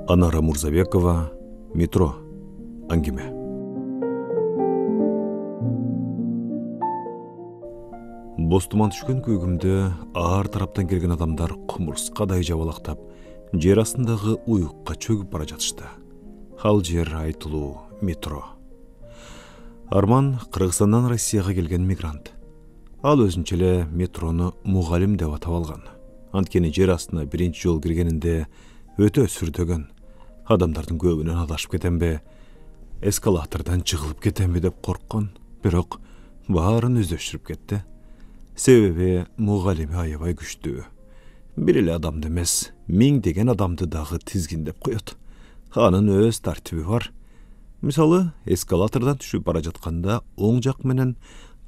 Анара Мурзабекова, Метро, әңгіме. Бостыман түшкен көгімді ар тараптан келген адамдар құмырсқадай жабалақтап, жер астындағы ұйыққа чөгіп бара жатышты. Хал жер айтылу метро. Арман Қырғызстаннан Россияға келген мигрант. Ал өзінчеле метроны мұғалім деп атап алған. Анткени жер астына биринчи жол киргенинде өтө сүрдөгөн. Адамдардын көбүнөн адашып кетем бе, эскалатордан чыгылып кетем бе деп корккон, бирок баарын өздөштүрүп кетти. Себеби мұғалими аябай күчтүү. Бир эле адамды эмес, миңдеген адамды дагы тизгиндеп коет. Анын өз тартиби бар. Мисалы, эскалатордан түшүп бара жатканда оң жак менен,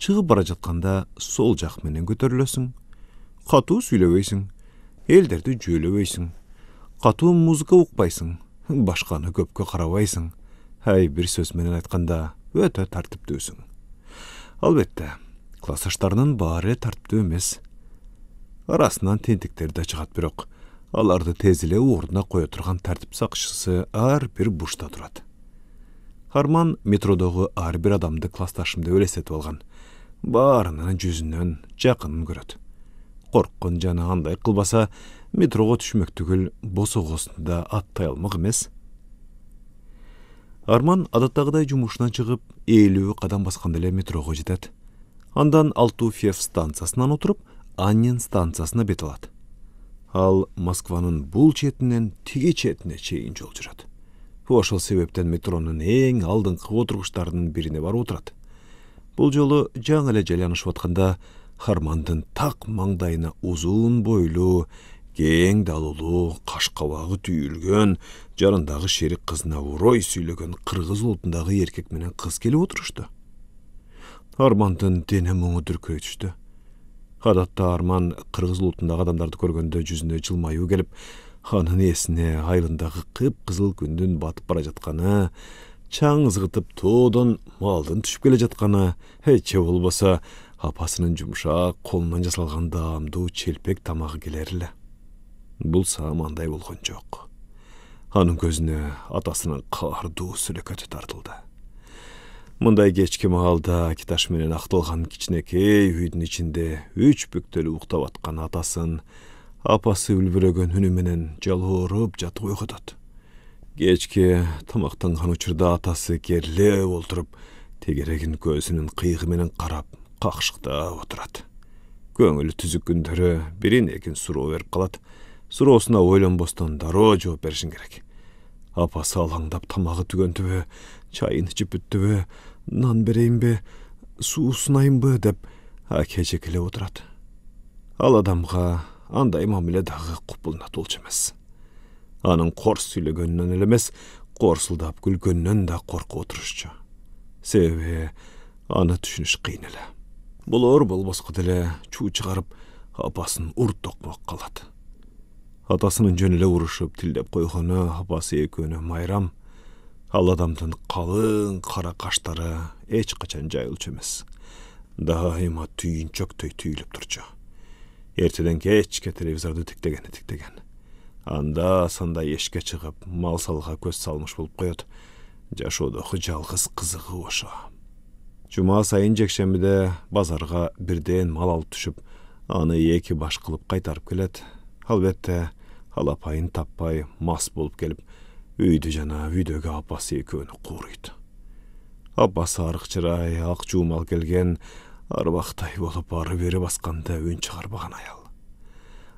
чыгып бара жатканда сол жак менен көтөрүлөсүң. Катуу сүйлөбөйсүң, элдерди жөөлөбөйсүң. Катуу музыка укпайсың, башканы көпкө карабайсың. Бир сөз менен айтканда өтө тартиптүүсүң. Албетте, классташтарынын баары тартиптүү эмес. Арасынан тентектер да чыгат, бирок аларды тез эле ордуна кое турган тартип сакчысы ар бир бушта турат. Арман метродогу ар бир адамды классташым деп элестетип алган. Баарынын жүзүнөн жакынын көрөт. Корккон жана андай кылбаса, метрого түшмөк түгүл босогосунда аттай алмак эмес. Арман адаттагыдай жумушунан чыгып, 50 кадам басканда эле метрого жетет. Андан Алтуфьев станциясынан отуруп, Аннин станциясына бет алат. Ал Москванын бул четинен тиги четине чейин жол жүрөт. Ошол себептен метронун эң алдыңкы отургучтарынын бирине барып отурат. Бул жолу жаңы эле жайланышып атканда Армандын так маңдайына узун бойлуу, кең далулуу, каш кабагы түйүлгөн, жарандагы шерик кызына урой сүйлөгөн кыргыз улутундагы эркек менен кыз келип отурушту. Армандын дене муңу дүркүрөй түштү. Адатта Арман кыргыз улутундагы адамдарды көргөндө жүзүнө жылмаюу келип, анын эсине айылындагы кыпкызыл күндүн батып бара жатканы, чаң ызгытып тоодон малдын түшүп келе жатканы, же болбосо апасынын жумшак колунан жасалган даамдуу челпек тамагы келер эле. Булса андай болгон жок. Анын көзүнө атасынын каардуу сүлөкөтү тартылды. Мындай кечки маалда киташ менен акталган кичинекей үйдүн ичинде 3 бүктөлүп уктап аткан атасын апасы үлбүрөгөн үнү менен жалооруп жатып ойготот. Кечки тамактанган учурда атасы керлеп олтуруп, тегерегин көзүнүн кыйгы менен карап, какшыктап отурат. Көңүлү түзүк күндөрү бирин экин суроо берип калат. Суроосуна ойлонбостон дароо жооп беришин керек. Апасы алаңдап тамагы түгөнтүбү, чайын ичип бүттүбү, нан берейинби, суу сунайынбы деп кечекелеп отурат. Ал адамга андай мамиле дагы купулуна толчу эмес. Анын корс сүйлөгөнүнөн эле эмес, корсулдап күлгөнүнөн да коркуп отурушчу. Себеби аны түшүнүш кыйын эле. Болор болбоско деле чуу чыгарып, апасын урт токмок калат. Атасынын жөн эле урушуп тилдеп койгону апасы экөөнө майрам. Ал адамдын калың кара каштары эч качан жайылчу эмес. Дайыма түйүнчөктөй түйүлүп турчу. Эртеден кечке телевизорду тиктеген. Анда санда эшикке чыгып, мал салга көз салмыш болуп коет. Жашоодогу жалгыз кызыгы ошо. Жума сайын жекшембиде базарга бирден мал алып түшүп, аны 2 баш кылып кайтарып келет. Албетте, алапайын таппай мас болуп келип, үйдү жана үйдөгү апасы экөөнү кууруйт. Апасы арык чырай, ак жуумал келген, арбактай болуп ары бери басканда үн чыгарбаган аял.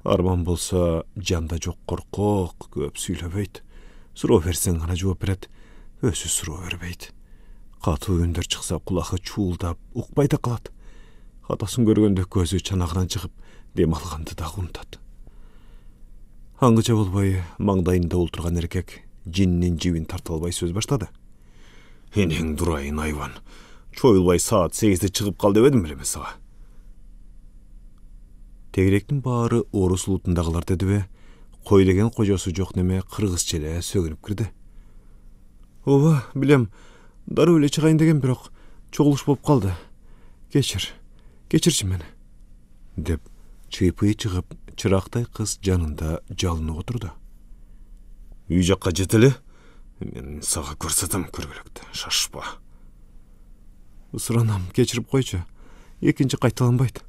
Арман болсо жанда жок коркок, көп сүйлөбөйт. Суроо берсең гана жооп берет, өзү суроо бербейт. Катуу үндөр чыкса кулагы чуулдап, укпай да калат. Атасын көргөндө көзү чанагынан чыгып, дем алганды дагы унутат. Аңгыча болбой маңдайында олтурган эркек жиннин жибин тарта албай сөз баштады. Энең дурайын айван. Чоюлбай саат 8'de чыгып кал дебедим белеме сага. Тегеректин баары орус улутундагылар дедиби, кой деген кожосу жок неме кыргызча эле сөгүнүп кирди. Ооба, билем, дароо эле чыгайын деген, бирок чогулуш болуп калды. Кечирчи мени. Деп чыйпый чыгып чырактай кыз жанында жалынып отурду. Үй жакка жет эле. Мен сага көрсөтөм көргөлөктү. Шашпа. Суранам, кечирип койчу. Экинчи кайталанбайт.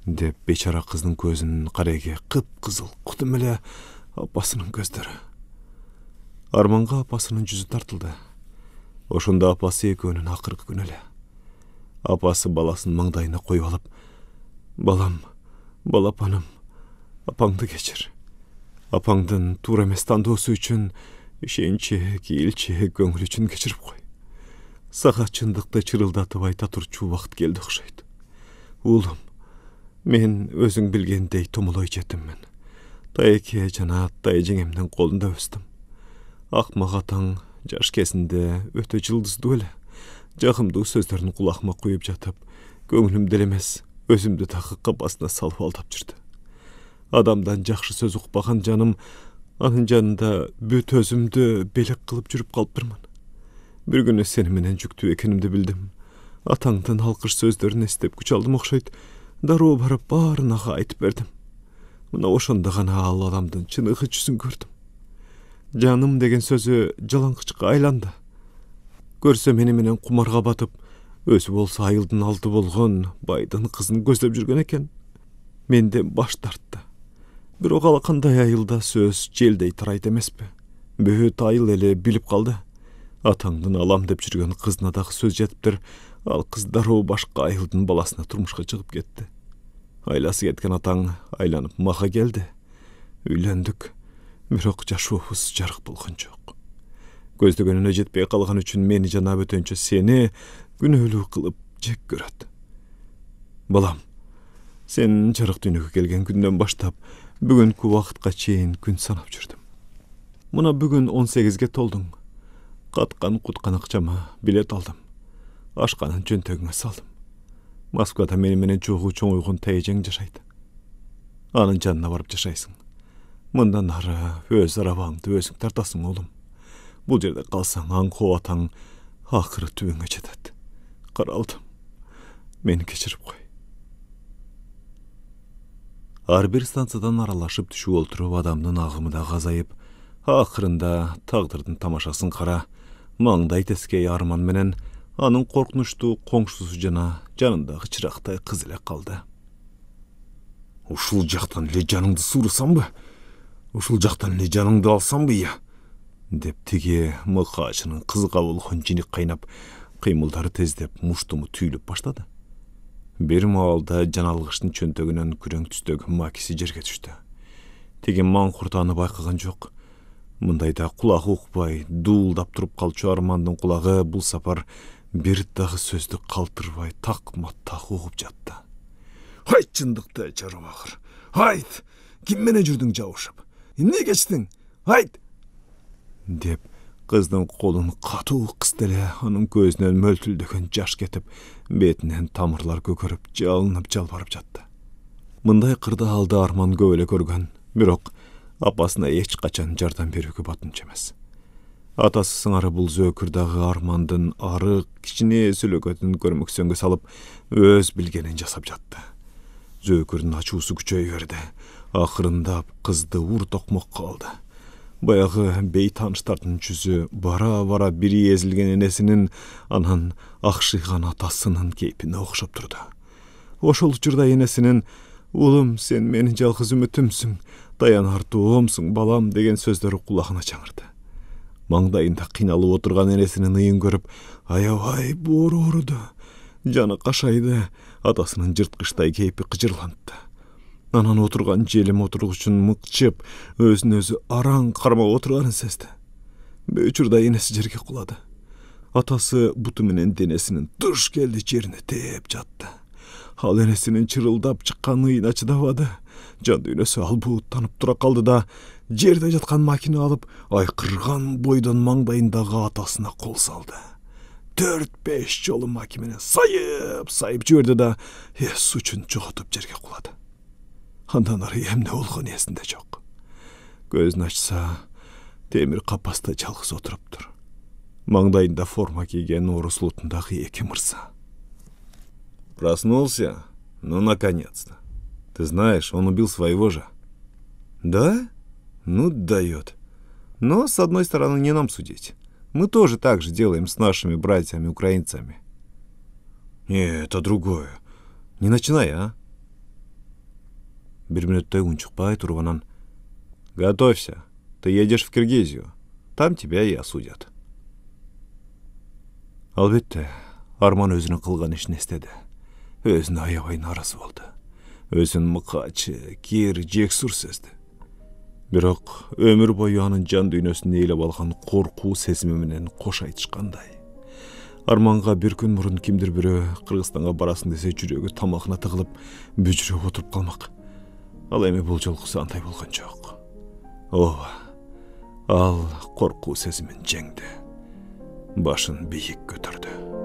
Деп бечара кыздын көзүнүн кареги кып-кызыл кутум эле апасынын көздөрү. Арманга апасынын жүзү тартылды. Ошондо апасы экөөнүн акыркы күнү эле. Апасы баласын маңдайына коюп алып, балам, балапаным, апаңды кечир. Апаңдын туура эмес тандоосу үчүн, ишенчи, кийилчи, көңүл үчүн кечирип кой. Сага чындыкты чырылдатып айта турчу убакыт келди окшойт. Уулум, мен өзүң билгендей томолой жетиммин. Тайеке жана тайжеңемдин колунда өстүм. Акмак атаң жаш кезинде өтө жылдыздуу эле. Жагымдуу сөздөрүн кулакыма куюп жатып, көңүлүмдө эле эмес, өзүмдү дагы капасына салып алдап жүрдү. Адамдан жакшы сөз укпаган жаным, анын жанында бүт өзүмдү белек кылып жүрүп калыптырмын. Бир күнү сени менен жүктүү экенимди билдим. Атаңдын алкыш сөздөрүн эстеп күч алдым окшойт. Дароо барып баарын ага айтып бердим. Мына ошондо гана ал адамдын чыныгы жүзүн көрдүм. Жаным деген сөзү жалаңкычка айланды. Көрсө мени менен кумарга батып, өзү болсо айылдын алды болгон байдын кызын көздөп жүргөн экен. Менден баш тартты. Бирок ал кандай айылда сөз желдей тарайт эмеспи. Бүт айыл эле билип калды. Атаңдын алам деп жүргөн кызына дагы сөз жетиптир. Ал кыз дароо башка айылдын баласына турмушка чыгып кетти. Айласы кеткен атаң айланып мага келди. Үйлөндүк. Бирок жашообуз жарык болгон жок. Көздөгөнүнө жетпей калган үчүн мени жана бөтөнчө сени күнөөлүү кылып жек көрөт. Балам, сен жарык дүйнөгө келген күндөн баштап бүгүнкү убакытка чейин күн санап жүрдүм. Мына бүгүн 18ге толдуң. Каткан куткан акчама билет алдым. Ашканын жөнтөгүңө салдым. Москвада мени менен чогуу чоңойгон тайжең жашайт. Анын жанына барып жашайсың. Мындан ары өз арабаңды өзүң тартасың, оолум. Бул жерде калсаң, аңкоо атаң акыры түбүңө жетет. Каралдым. Мени кечирип кой. Ар бир станциядан аралашып түшүп олтуруп адамдын агымы да азайып, акырында тагдырдын тамашасын кара, маңдай тескей арман менен анын коркунучтуу коңшусу жана жанындагы чырактай кыз эле калды. Ушул жактан эле жаныңды суурусамбы? Ушул жактан эле жаныңды алсамбы я? Деп тиги мыкаачынын кызга болгон жиник кайнап, кыймылдары тездеп, муштуму түйүлүп баштады. Бир маалда жаналгычтын чөнтөгүнөн күрөң түстөгү макиси жерге түштү. Тиги маңкурт аны байкаган жок. Мындайда кулагы укпай, дуулдап туруп калчу армандын кулагы бул сапар бир дагы сөздү калтырбай так-маттак угуп жатты. Айт чындыкты, чарабагыр. Айт! Ким менен жүрдүң жабышып? Эмне кечтиң? Айт! Деп кыздын колун катуу кысты эле, анын көзүнөн мөлтүлдөгөн жаш кетип, бетинен тамырлар көкөрүп, жалынып жалбарып жатты. Мындай кырдаалды арман көп эле көргөн, бирок апасына эч качан жардам берүүгө батымчу эмес. Атасы сыңары бул зөөкүр дагы армандын арык кичине сүлөкөтүн көрмөксөнгө салып, өз билгенин жасап жатты. Зөөкүрдүн ачуусу күчөй берди. Акырындап кызды ур токмокко алды. Баягы бейтаныштардын жүзү бара-бара бири эзилген энесинин, анан акшыйган атасынын кейпине окшоп турду. Ошол учурда энесинин «Улум, сен менин жалгыз үмүтүмсүң, таянар тоомсуң, балам» деген сөздөрү кулагына чаңырды. Маңдайында кыйналып отурган энесинин ыйын көрүп, аябай боору ооруду. Жаны кашайды, атасынын жырткычтай кейпи кыжырлантты. Анан отурган желим отургучун мыкчып, өзүн өзү араң кармап отурганын сезди. Учурда энеси жерге кулады. Атасы буту менен денесинин туш келди жерине тээп жатты. Ал энесинин чырылдап чыккан ыйына чыдабады. Жан дүйнөсү албууттанып тура калды да, жерде жаткан макина алып, айкырган бойдон маңдайындагы атасына кол салды. 4-5 жолу маки менен сайып жиберди да, эс учун жоготуп жерге кулады. Андан ары эмне болгону эсинде жок. Көзүн ачса, темир капаста жалгыз отуруптур. Маңдайында форма кийген орус лутундагы эки мырза. Проснулся? Ну, наконец-то. Ты знаешь, он убил своего же. Да? Ну, дает. Но, с одной стороны, не нам судить. Мы тоже так же делаем с нашими братьями-украинцами. Не, это другое. Не начинай, а? Бир мүнөттөй унчукпай турганан. Готовься. Ты едешь в Киргизию. Там тебя и осудят. Албетте, Арман өзүнүн кылган ишин эстеди. Өзүнө аябай нааразы болду. Өзүн мыкачы, кир, жексур сезди. Бирок өмүр бою анын жан дүйнөсүн ээлеп алган коркуу сезими менен кош айтышкандай. Арманга бир күн мурун кимдир бирөө Кыргызстанга барасың десе жүрөгү тамагына тыгылып бүжүрөп отуруп калмак. Ал эми бул жолкусу андай болгон жок. Ооба, ал коркуу сезимин жеңди. Башын бийик көтөрдү.